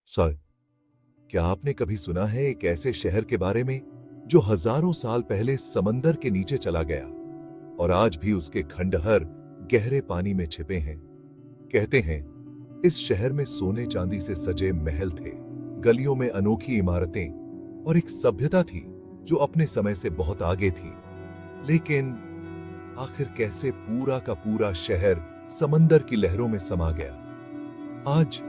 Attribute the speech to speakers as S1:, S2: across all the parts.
S1: Sir, क्या आपने कभी सुना है एक ऐसे शहर के बारे में जो हजारों साल पहले समंदर के नीचे चला गया और आज भी उसके खंडहर गहरे पानी में छिपे हैं? कहते हैं इस शहर में सोने चांदी से सजे महल थे, गलियों में अनोखी इमारतें और एक सभ्यता थी जो अपने समय से बहुत आगे थी। लेकिन आखिर कैसे पूरा का पूरा शहर समंदर की लहरों में समा गया? आज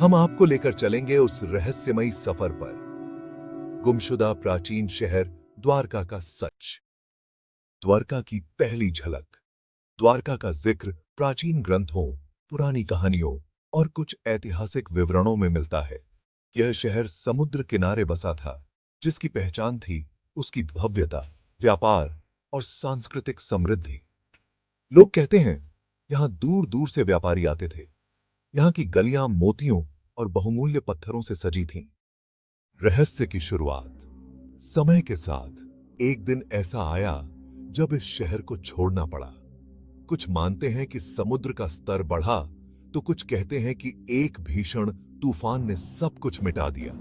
S1: हम आपको लेकर चलेंगे उस रहस्यमयी सफर पर। गुमशुदा प्राचीन शहर द्वारका का सच। द्वारका की पहली झलक। द्वारका का जिक्र प्राचीन ग्रंथों, पुरानी कहानियों और कुछ ऐतिहासिक विवरणों में मिलता है। यह शहर समुद्र किनारे बसा था, जिसकी पहचान थी उसकी भव्यता, व्यापार और सांस्कृतिक समृद्धि। लोग कहते हैं यहां दूर दूर से व्यापारी आते थे। यहाँ की गलियां मोतियों और बहुमूल्य पत्थरों से सजी थीं। रहस्य की शुरुआत। समय के साथ एक दिन ऐसा आया जब इस शहर को छोड़ना पड़ा। कुछ मानते हैं कि समुद्र का स्तर बढ़ा, तो कुछ कहते हैं कि एक भीषण तूफान ने सब कुछ मिटा दिया।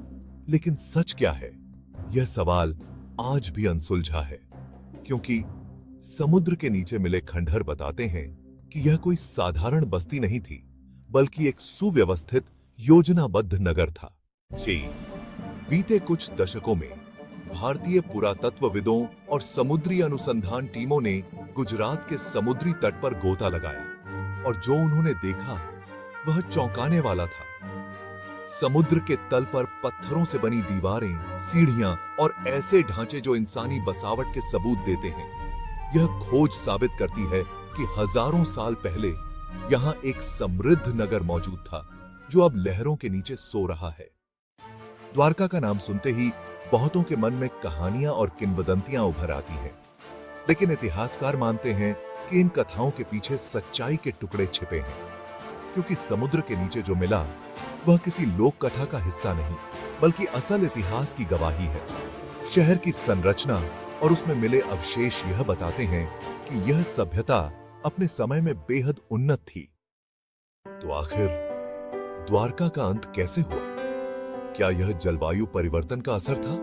S1: लेकिन सच क्या है, यह सवाल आज भी अनसुलझा है, क्योंकि समुद्र के नीचे मिले खंडहर बताते हैं कि यह कोई साधारण बस्ती नहीं थी, बल्कि एक सुव्यवस्थित योजनाबद्ध नगर था। जी, बीते कुछ दशकों में भारतीय पुरातत्वविदों और समुद्री अनुसंधान टीमों ने गुजरात के समुद्री तट पर गोता लगाया और जो उन्होंने देखा वह चौंकाने वाला था। समुद्र के तल पर पत्थरों से बनी दीवारें, सीढ़ियां और ऐसे ढांचे जो इंसानी बसावट के सबूत देते हैं। यह खोज साबित करती है कि हजारों साल पहले यहां एक समृद्ध नगर मौजूद था, जो अब लहरों के नीचे सो रहा है। द्वारका का नाम सुनते ही बहुतों के मन में कहानियां और किंवदंतियां उभर आती हैं, लेकिन इतिहासकार मानते हैं कि इन कथाओं के पीछे सच्चाई के टुकड़े छिपे हैं, क्योंकि समुद्र के नीचे जो मिला वह किसी लोक कथा का हिस्सा नहीं, बल्कि असल इतिहास की गवाही है। शहर की संरचना और उसमें मिले अवशेष यह बताते हैं कि यह सभ्यता अपने समय में बेहद उन्नत थी। तो आखिर द्वारका का अंत कैसे हुआ? क्या यह जलवायु परिवर्तन का असर था?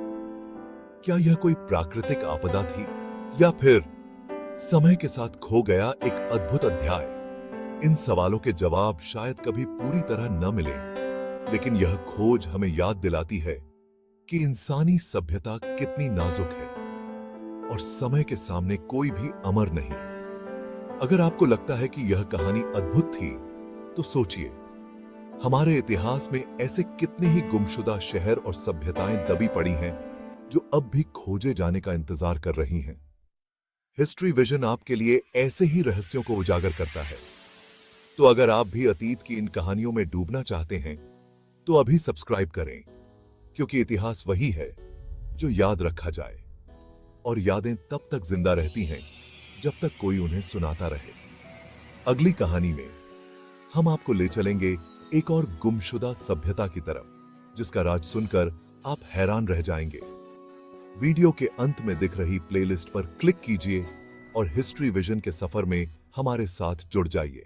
S1: क्या यह कोई प्राकृतिक आपदा थी, या फिर समय के साथ खो गया एक अद्भुत अध्याय? इन सवालों के जवाब शायद कभी पूरी तरह न मिले, लेकिन यह खोज हमें याद दिलाती है कि इंसानी सभ्यता कितनी नाजुक है और समय के सामने कोई भी अमर नहीं। अगर आपको लगता है कि यह कहानी अद्भुत थी, तो सोचिए, हमारे इतिहास में ऐसे कितने ही गुमशुदा शहर और सभ्यताएं दबी पड़ी हैं जो अब भी खोजे जाने का इंतजार कर रही हैं। हिस्ट्री विजन आपके लिए ऐसे ही रहस्यों को उजागर करता है। तो अगर आप भी अतीत की इन कहानियों में डूबना चाहते हैं, तो अभी सब्सक्राइब करें, क्योंकि इतिहास वही है जो याद रखा जाए, और यादें तब तक जिंदा रहती हैं जब तक कोई उन्हें सुनाता रहे। अगली कहानी में हम आपको ले चलेंगे एक और गुमशुदा सभ्यता की तरफ, जिसका राज सुनकर आप हैरान रह जाएंगे। वीडियो के अंत में दिख रही प्लेलिस्ट पर क्लिक कीजिए और हिस्ट्री विजन के सफर में हमारे साथ जुड़ जाइए।